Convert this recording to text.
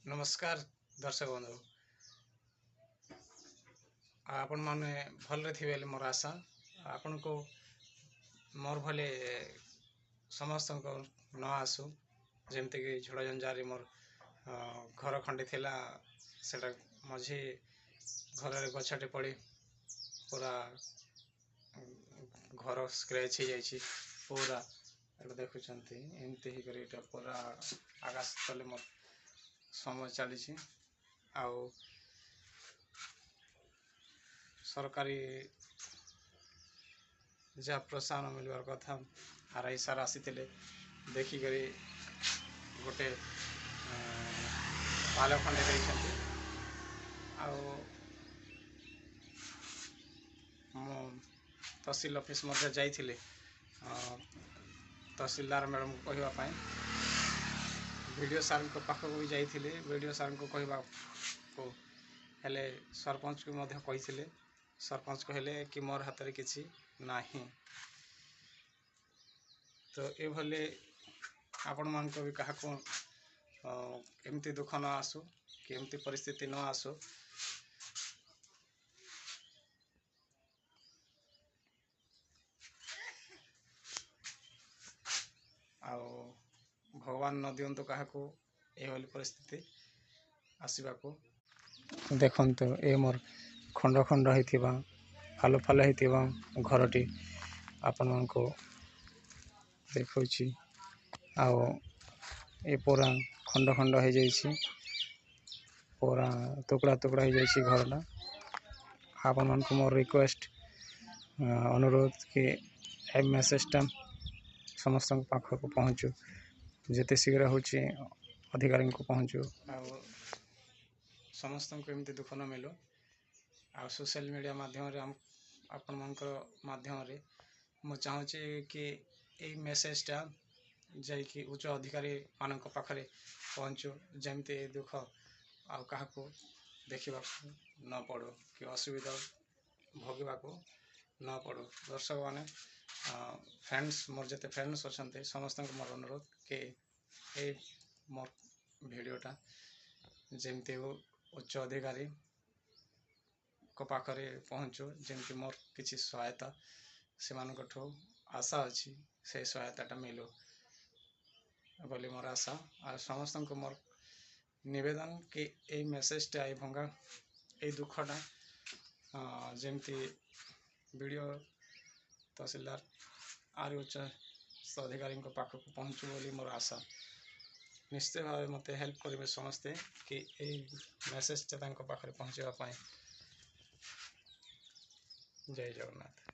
नमस्कार दर्शक बंधु आपण माने भलरे थिबे मोर आशा आपण को मोर भले समस्त न आसु जेमते कि झड़ झंझारी मोर घर खंडी थिला सेटा मझी घर गछटे पड़ी पूरा घर स्क्रैच हो जाइए पूरा देखुंत एमती ही कर पूरा आकाश तले मोर समय चली आउ सरकारी जहाँ प्रोत्साहन मिलवार कथा आरआई सार आसी देखिक गोटे पाल खंडे देते तहसील ऑफिस मध्य जाइए तहसीलदार मैडम को कहवाई वीडियो सार पाखक भी जाइए वीडियो सार को कहवा को हेले सरपंच को मध्य कही सरपंच कहले कि मोर हाथ में किसी नहीं तो ये भले आपण मान भी क्या एमती दुख न आसू कि एमती परिस्थिति न आसू भगवान न दिंतु क्या ये परिस्थिति आसवा को देखते ये मोर खंड खंड होता फाल फाल होता घरटी आपण मान देखा ये पूरा खंड खंड हो जाइए पूरा टुकड़ा टुकड़ा हो जाइए घरटा आपण मान मोर रिक्वेस्ट अनुरोध कि ए मेसेजटा समस्त पाखक पहुँचू जिते शीघ्र हो अधिकारी को पहुँचू समस्त को एमती दुख न मिलू आ सोशल मीडिया माध्यम आपण माध्यम मु चाहूँगी कि यही मेसेजटा जाकि उच्च अधिकारी मान पाखे पहुँचू जमती दुख आ क्या देखा न पड़ो कि असुविधा भोगवा को न पड़ो दर्शक मैंने फ्रेंड्स मोर जिते फ्रेंड्स अच्छा समस्त मोर अनुरोध कि मोर भिडटा जमती उच्च अधिकारी को पाखरे पहुँचू जमती मोर किसी सहायता से आशा अच्छी से सहायता मिलू बोली मोर आशा आ समस्त को मोर निवेदन कि ये मेसेजटा ये भंगा ये दुखटा जमती वीडियो तहसीलदार आर उच्च अधिकारी पाखक पहुँचू बोली मोर आशा निश्चय भाव मत हेल्प करेंगे समस्ते कि यही मेसेजटा पाखे पहुँचापी जय जगन्नाथ।